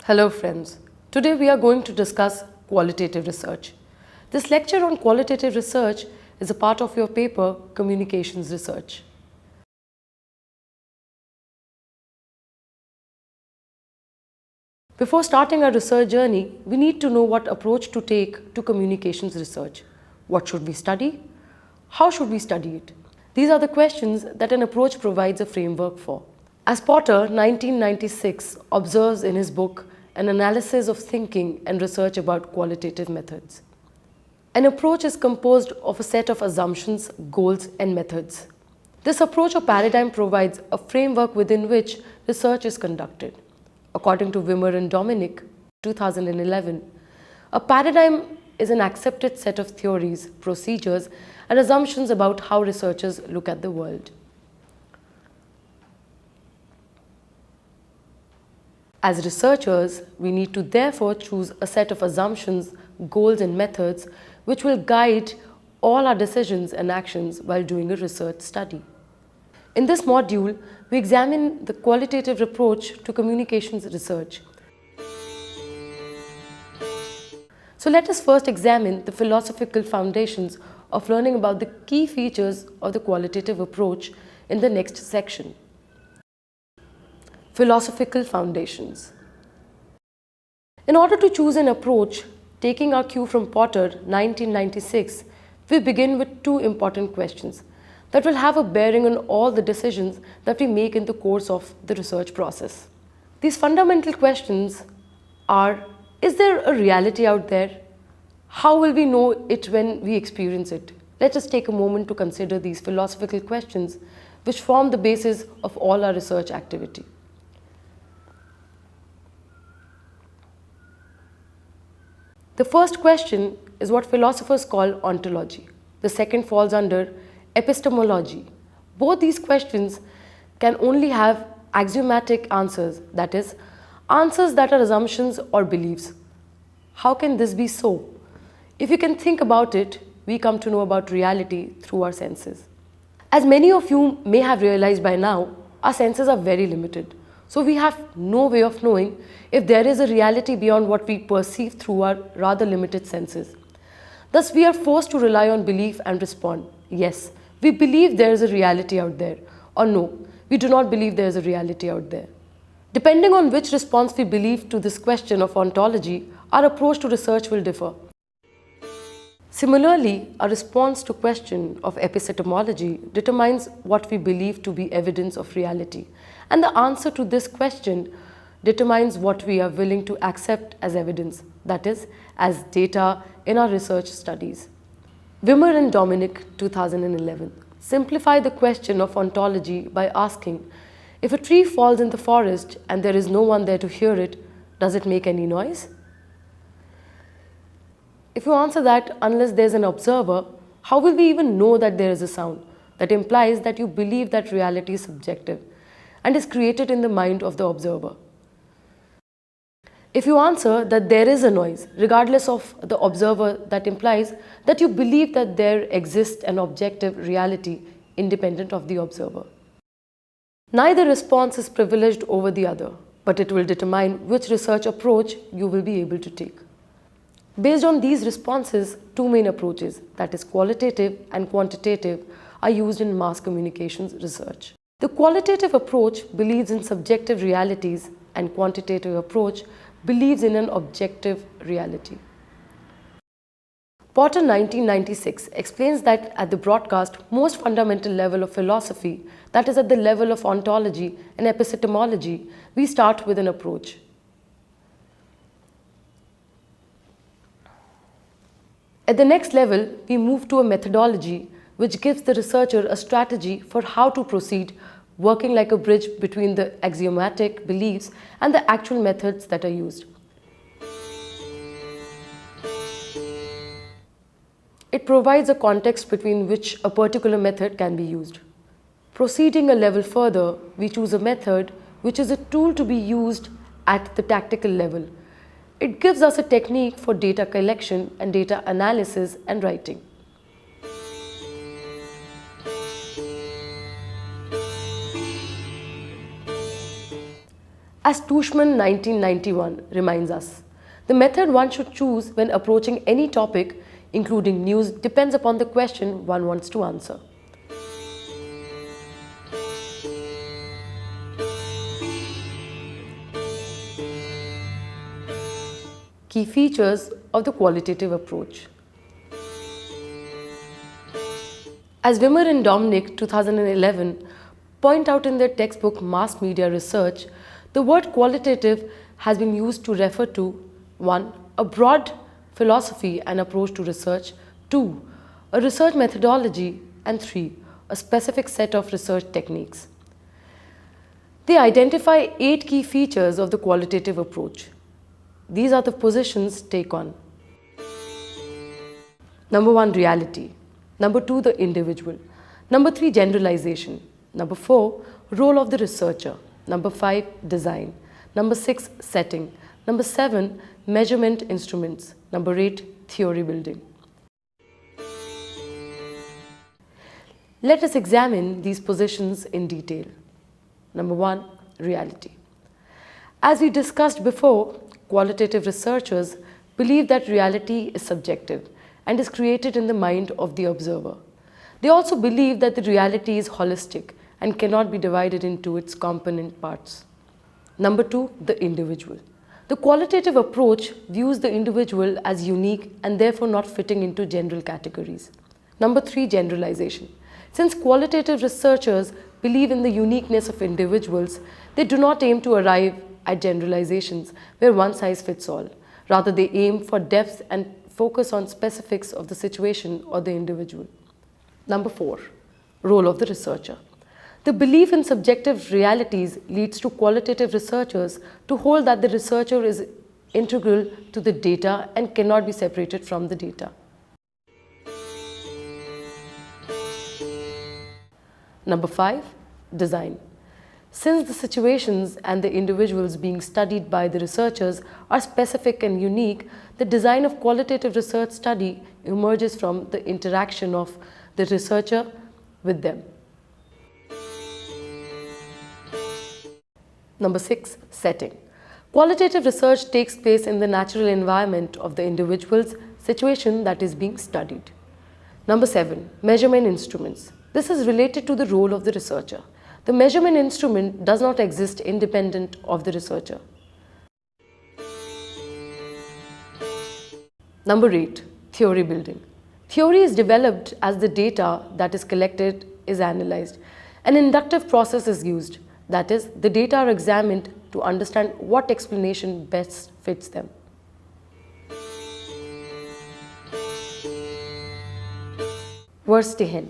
Hello friends, today we are going to discuss qualitative research. This lecture on qualitative research is a part of your paper Communications Research. Before starting our research journey, we need to know what approach to take to communications research. What should we study? How should we study it? These are the questions that an approach provides a framework for. As Potter, 1996, observes in his book An Analysis of Thinking and Research about Qualitative Methods. An approach is composed of a set of assumptions, goals, and methods. This approach or paradigm provides a framework within which research is conducted. According to Wimmer and Dominic, 2011, a paradigm is an accepted set of theories, procedures, and assumptions about how researchers look at the world. As researchers, we need to therefore choose a set of assumptions, goals, and methods which will guide all our decisions and actions while doing a research study. In this module, we examine the qualitative approach to communications research. So let us first examine the philosophical foundations of learning about the key features of the qualitative approach in the next section. Philosophical foundations. In order to choose an approach, taking our cue from Potter, 1996, we begin with two important questions that will have a bearing on all the decisions that we make in the course of the research process. These fundamental questions are: is there a reality out there? How will we know it when we experience it? Let us take a moment to consider these philosophical questions which form the basis of all our research activity. The first question is what philosophers call ontology. The second falls under epistemology. Both these questions can only have axiomatic answers, that is, answers that are assumptions or beliefs. How can this be so? If you can think about it, we come to know about reality through our senses. As many of you may have realized by now, our senses are very limited. So we have no way of knowing if there is a reality beyond what we perceive through our rather limited senses. Thus, we are forced to rely on belief and respond. Yes, we believe there is a reality out there, or no, we do not believe there is a reality out there. Depending on which response we believe to this question of ontology, our approach to research will differ. Similarly, our response to question of epistemology determines what we believe to be evidence of reality, and the answer to this question determines what we are willing to accept as evidence, that is, as data in our research studies. Wimmer and Dominic, 2011, simplify the question of ontology by asking, if a tree falls in the forest and there is no one there to hear it, does it make any noise? If you answer that unless there is an observer, how will we even know that there is a sound? That implies that you believe that reality is subjective and is created in the mind of the observer. If you answer that there is a noise, regardless of the observer, that implies that you believe that there exists an objective reality independent of the observer. Neither response is privileged over the other, but it will determine which research approach you will be able to take. Based on these responses, two main approaches, that is qualitative and quantitative, are used in mass communications research. The qualitative approach believes in subjective realities and quantitative approach believes in an objective reality. Potter, 1996, explains that at the broadcast, most fundamental level of philosophy, that is at the level of ontology and epistemology, we start with an approach. At the next level, we move to a methodology which gives the researcher a strategy for how to proceed, working like a bridge between the axiomatic beliefs and the actual methods that are used. It provides a context between which a particular method can be used. Proceeding a level further, we choose a method which is a tool to be used at the tactical level. It gives us a technique for data collection and data analysis and writing. As Tushman 1991 reminds us, the method one should choose when approaching any topic, including news, depends upon the question one wants to answer. Key features of the qualitative approach. As Wimmer and Dominic 2011 point out in their textbook Mass Media Research, the word qualitative has been used to refer to 1. A broad philosophy and approach to research, 2. A research methodology, and 3. A specific set of research techniques. They identify 8 key features of the qualitative approach. These are the positions take on. Number 1, reality. Number 2, the individual. Number 3, generalization. Number 4, role of the researcher. Number 5, design. Number 6, setting. Number 7, measurement instruments. Number 8, theory building. Let us examine these positions in detail. Number 1, reality. As we discussed before, qualitative researchers believe that reality is subjective and is created in the mind of the observer. They also believe that the reality is holistic and cannot be divided into its component parts. Number 2, the individual. The qualitative approach views the individual as unique and therefore not fitting into general categories. Number 3, generalization. Since qualitative researchers believe in the uniqueness of individuals, they do not aim to arrive at generalizations where one size fits all. Rather, they aim for depth and focus on specifics of the situation or the individual. Number 4, role of the researcher. The belief in subjective realities leads to qualitative researchers to hold that the researcher is integral to the data and cannot be separated from the data. Number 5, design. Since the situations and the individuals being studied by the researchers are specific and unique, the design of qualitative research study emerges from the interaction of the researcher with them. Number 6, setting. Qualitative research takes place in the natural environment of the individual's situation that is being studied. Number 7, measurement instruments. This is related to the role of the researcher. The measurement instrument does not exist independent of the researcher. Number 8, theory building. Theory is developed as the data that is collected is analyzed. An inductive process is used. That is, the data are examined to understand what explanation best fits them. Verstehen.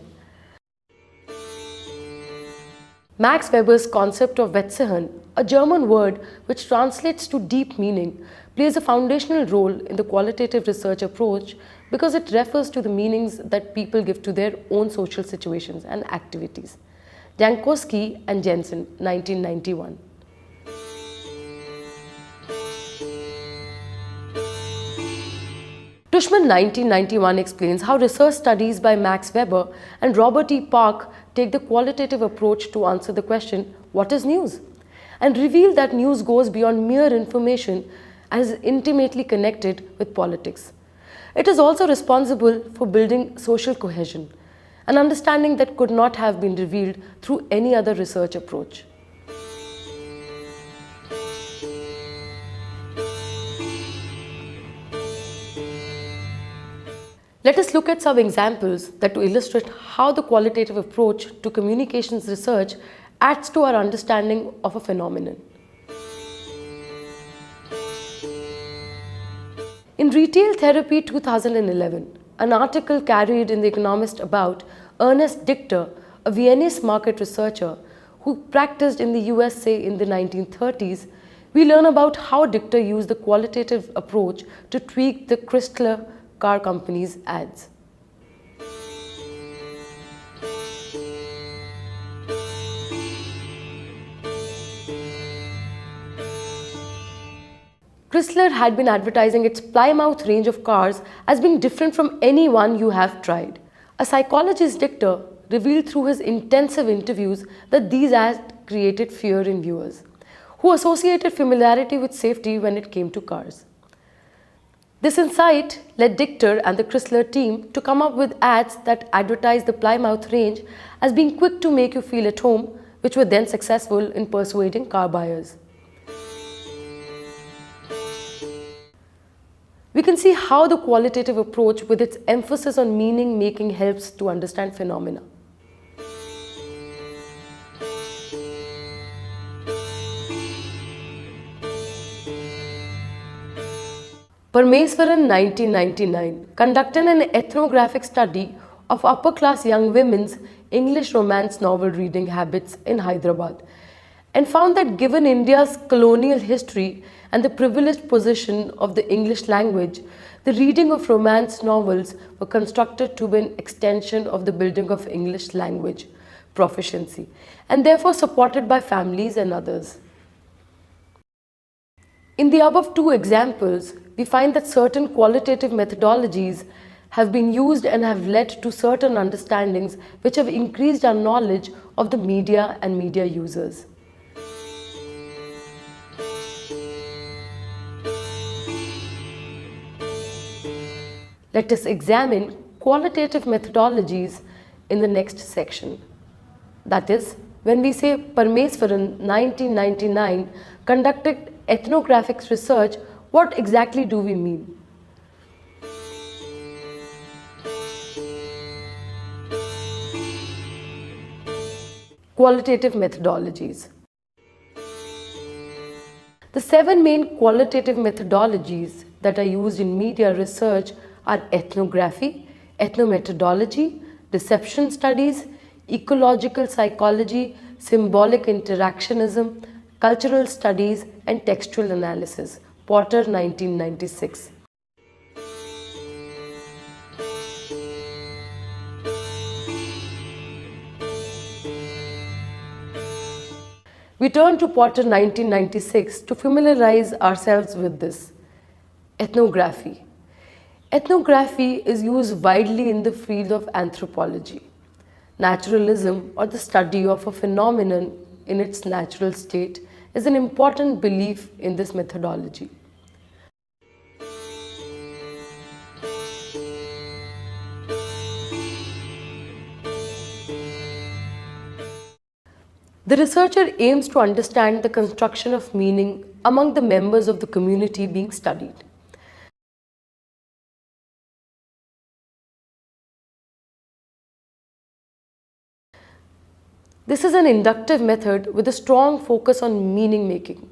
Max Weber's concept of Wetzehen, a German word which translates to deep meaning, plays a foundational role in the qualitative research approach because it refers to the meanings that people give to their own social situations and activities. Jankowski and Jensen, 1991. Tushman 1991 explains how research studies by Max Weber and Robert E. Park take the qualitative approach to answer the question, what is news? And reveal that news goes beyond mere information and is intimately connected with politics. It is also responsible for building social cohesion, an understanding that could not have been revealed through any other research approach. Let us look at some examples that to illustrate how the qualitative approach to communications research adds to our understanding of a phenomenon. In Retail Therapy 2011, an article carried in The Economist about Ernest Dichter, a Viennese market researcher who practiced in the USA in the 1930s, we learn about how Dichter used the qualitative approach to tweak the Chrysler car company's ads. Chrysler had been advertising its Plymouth range of cars as being different from any one you have tried. A psychologist, Dichter, revealed through his intensive interviews that these ads created fear in viewers, who associated familiarity with safety when it came to cars. This insight led Dichter and the Chrysler team to come up with ads that advertised the Plymouth range as being quick to make you feel at home, which were then successful in persuading car buyers. We can see how the qualitative approach, with its emphasis on meaning making, helps to understand phenomena. Parmeswaran 1999 conducted an ethnographic study of upper-class young women's English romance novel reading habits in Hyderabad and found that given India's colonial history and the privileged position of the English language, the reading of romance novels were constructed to be an extension of the building of English language proficiency and therefore supported by families and others. In the above two examples, we find that certain qualitative methodologies have been used and have led to certain understandings which have increased our knowledge of the media and media users. Let us examine qualitative methodologies in the next section. That is, when we say Parmeswaran 1999 conducted ethnographic research, what exactly do we mean? Qualitative methodologies. The 7 main qualitative methodologies that are used in media research are ethnography, ethnomethodology, deception studies, ecological psychology, symbolic interactionism, cultural studies, and textual analysis. Porter 1996. We turn to Porter 1996 to familiarize ourselves with this. Ethnography. Ethnography is used widely in the field of anthropology. Naturalism, or the study of a phenomenon in its natural state, is an important belief in this methodology. The researcher aims to understand the construction of meaning among the members of the community being studied. This is an inductive method with a strong focus on meaning making.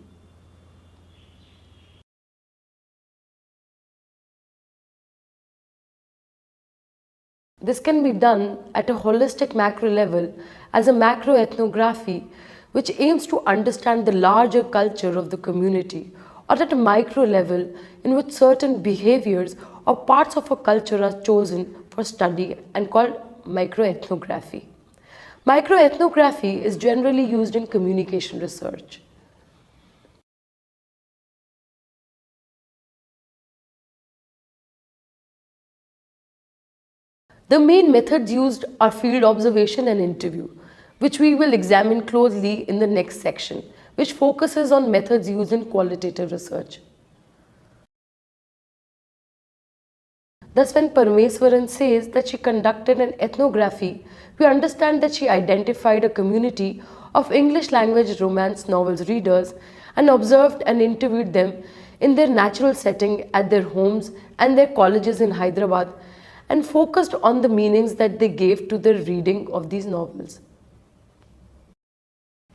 This can be done at a holistic macro level as a macro ethnography, which aims to understand the larger culture of the community, or at a micro level in which certain behaviors or parts of a culture are chosen for study and called microethnography. Microethnography is generally used in communication research. The main methods used are field observation and interview, which we will examine closely in the next section, which focuses on methods used in qualitative research. Thus, when Parmeswaran says that she conducted an ethnography, we understand that she identified a community of English language romance novels readers and observed and interviewed them in their natural setting at their homes and their colleges in Hyderabad, and focused on the meanings that they gave to the reading of these novels.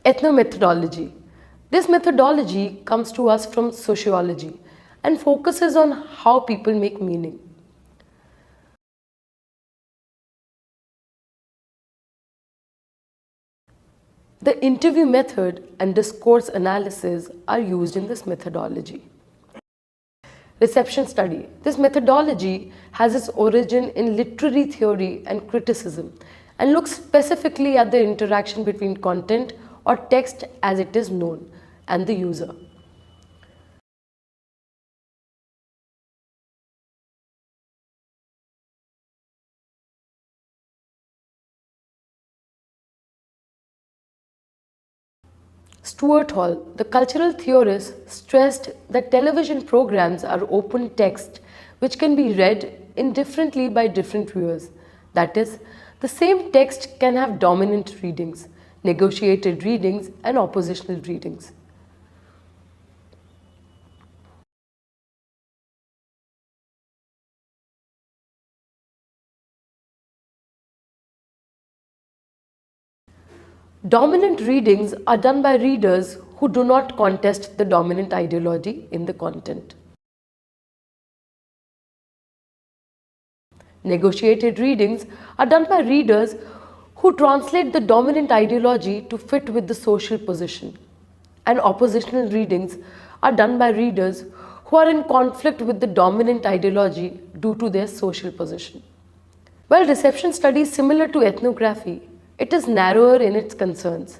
Ethnomethodology. This methodology comes to us from sociology and focuses on how people make meaning. The interview method and discourse analysis are used in this methodology. Reception study. This methodology has its origin in literary theory and criticism and looks specifically at the interaction between content or text as it is known and the user. Stuart Hall, the cultural theorist, stressed that television programs are open text which can be read indifferently by different viewers. That is, the same text can have dominant readings, negotiated readings, and oppositional readings. Dominant readings are done by readers who do not contest the dominant ideology in the content. Negotiated readings are done by readers who translate the dominant ideology to fit with the social position. And oppositional readings are done by readers who are in conflict with the dominant ideology due to their social position. While reception study is similar to ethnography, it is narrower in its concerns.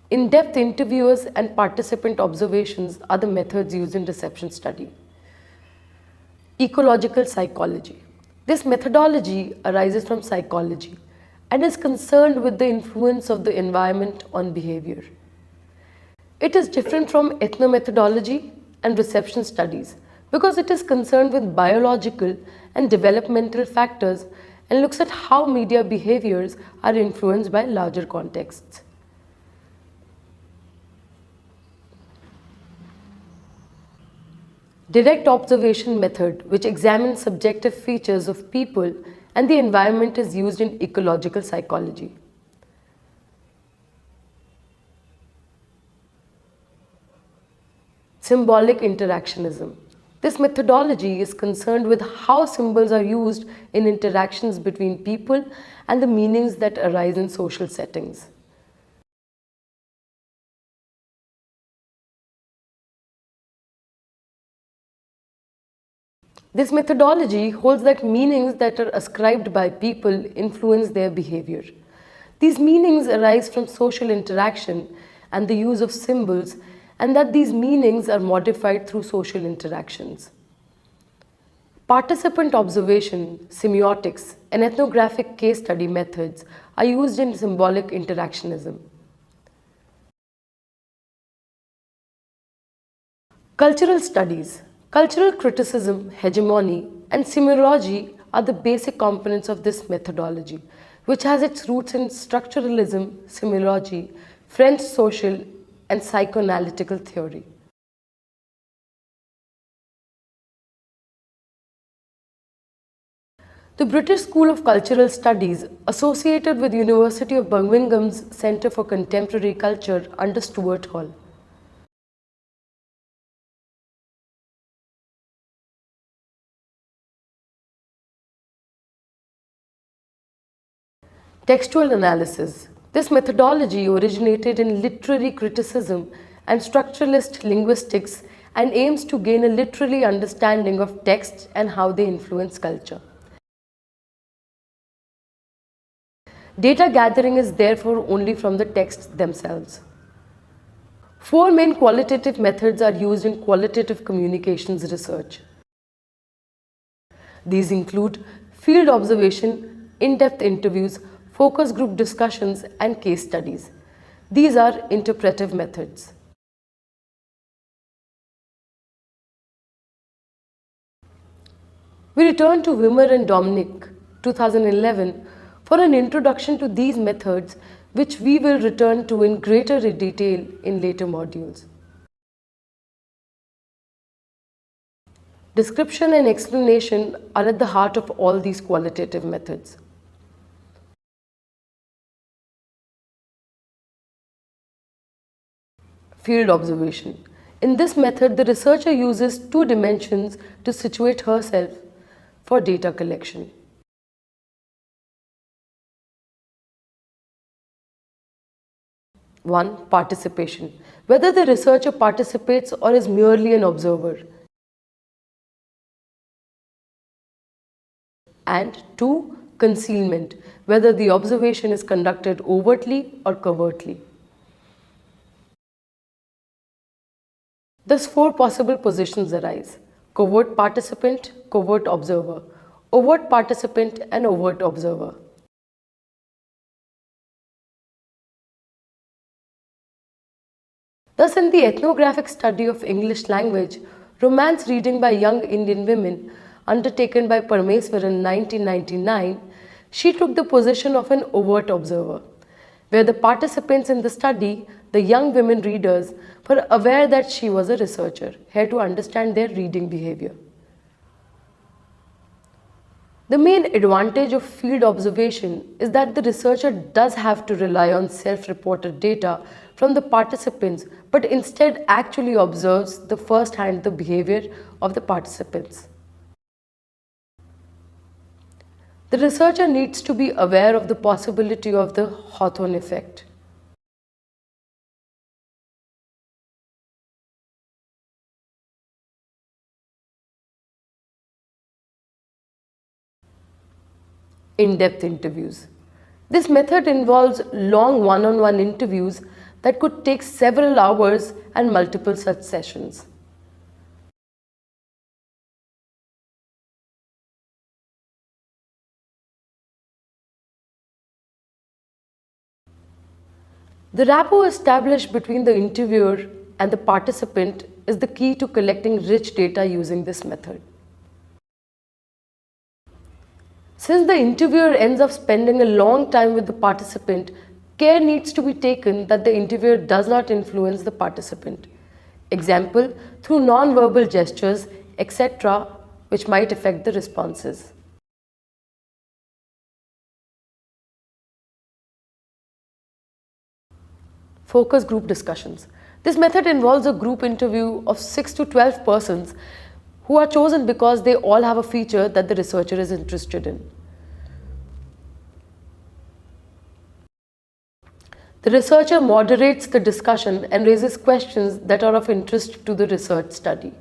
In-depth interviewers and participant observations are the methods used in reception study. Ecological psychology. This methodology arises from psychology and is concerned with the influence of the environment on behavior. It is different from ethnomethodology and reception studies because it is concerned with biological and developmental factors and looks at how media behaviors are influenced by larger contexts. Direct observation method, which examines subjective features of people and the environment, is used in ecological psychology. Symbolic interactionism. This methodology is concerned with how symbols are used in interactions between people and the meanings that arise in social settings. This methodology holds that meanings that are ascribed by people influence their behavior. These meanings arise from social interaction and the use of symbols, and that these meanings are modified through social interactions. Participant observation, semiotics, and ethnographic case study methods are used in symbolic interactionism. Cultural studies. Cultural criticism, hegemony, and semiology are the basic components of this methodology, which has its roots in structuralism, semiology, French social and psychoanalytical theory. The British School of Cultural Studies, associated with University of Birmingham's Centre for Contemporary Culture under Stuart Hall. Textual analysis. This methodology originated in literary criticism and structuralist linguistics and aims to gain a literary understanding of texts and how they influence culture. Data gathering is therefore only from the texts themselves. Four main qualitative methods are used in qualitative communications research. These include field observation, in-depth interviews, focus group discussions, and case studies. These are interpretive methods. We return to Wimmer and Dominic, 2011, for an introduction to these methods, which we will return to in greater detail in later modules. Description and explanation are at the heart of all these qualitative methods. Field observation. In this method, the researcher uses two dimensions to situate herself for data collection. One, participation. Whether the researcher participates or is merely an observer. And two, concealment. Whether the observation is conducted overtly or covertly. Thus, four possible positions arise: covert participant, covert observer, overt participant, and overt observer. Thus, in the ethnographic study of English language, romance reading by young Indian women, undertaken by Parameswar in 1999, she took the position of an overt observer, where the participants in the study, the young women readers, were aware that she was a researcher, here to understand their reading behavior. The main advantage of field observation is that the researcher does have to rely on self-reported data from the participants, but instead actually observes the first-hand the behavior of the participants. The researcher needs to be aware of the possibility of the Hawthorne effect. In-depth interviews. This method involves long one-on-one interviews that could take several hours and multiple such sessions. The rapport established between the interviewer and the participant is the key to collecting rich data using this method. Since the interviewer ends up spending a long time with the participant, care needs to be taken that the interviewer does not influence the participant. Example, through non-verbal gestures, etc., which might affect the responses. Focus group discussions. This method involves a group interview of 6 to 12 persons who are chosen because they all have a feature that the researcher is interested in. The researcher moderates the discussion and raises questions that are of interest to the research study.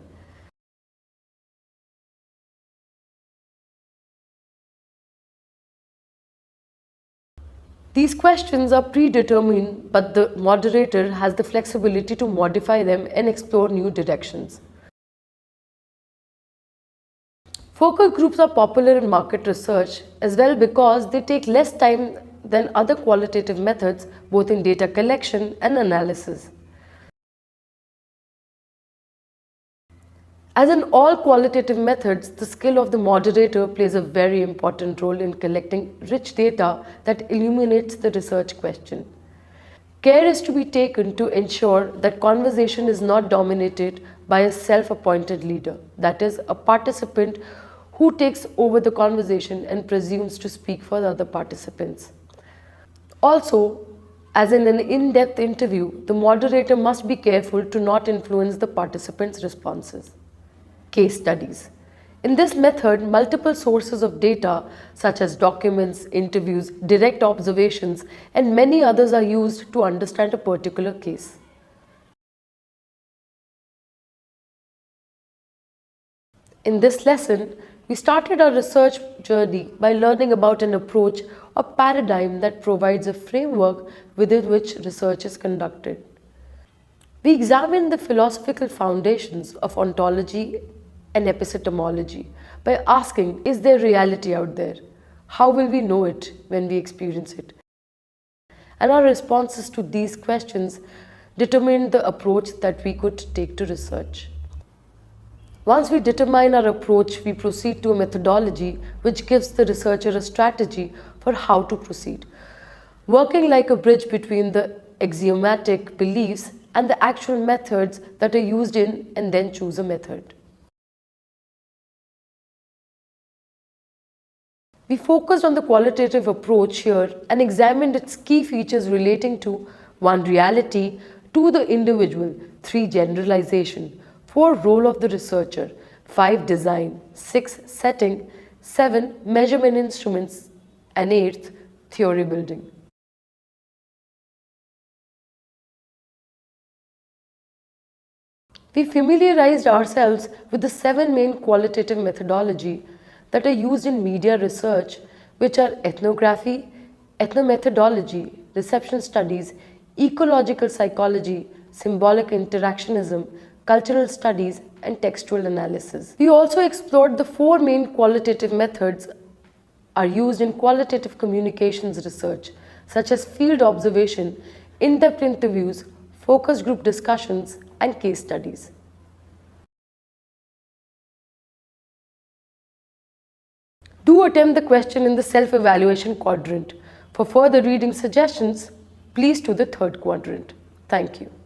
These questions are predetermined, but the moderator has the flexibility to modify them and explore new directions. Focus groups are popular in market research as well because they take less time than other qualitative methods, both in data collection and analysis. As in all qualitative methods, the skill of the moderator plays a very important role in collecting rich data that illuminates the research question. Care is to be taken to ensure that conversation is not dominated by a self-appointed leader, that is, a participant who takes over the conversation and presumes to speak for the other participants. Also, as in an in-depth interview, the moderator must be careful to not influence the participants' responses. Case studies. In this method, multiple sources of data such as documents, interviews, direct observations, and many others are used to understand a particular case. In this lesson, we started our research journey by learning about an approach or paradigm that provides a framework within which research is conducted. We examined the philosophical foundations of ontology and epistemology by asking, is there reality out there? How will we know it when we experience it? And our responses to these questions determined the approach that we could take to research. Once we determine our approach, we proceed to a methodology which gives the researcher a strategy for how to proceed, working like a bridge between the axiomatic beliefs and the actual methods that are used in, and then choose a method. We focused on the qualitative approach here and examined its key features relating to 1. Reality, 2. The individual, 3. Generalization, 4. Role of the researcher, 5. Design, 6. Setting, 7. Measurement instruments, and 8. Theory building. We familiarized ourselves with the 7 main qualitative methodology that are used in media research, which are ethnography, ethnomethodology, reception studies, ecological psychology, symbolic interactionism, cultural studies, and textual analysis. We also explored the 4 main qualitative methods are used in qualitative communications research, such as field observation, in-depth interviews, focus group discussions, and case studies. Do attempt the question in the self-evaluation quadrant. For further reading suggestions, please do the third quadrant. Thank you.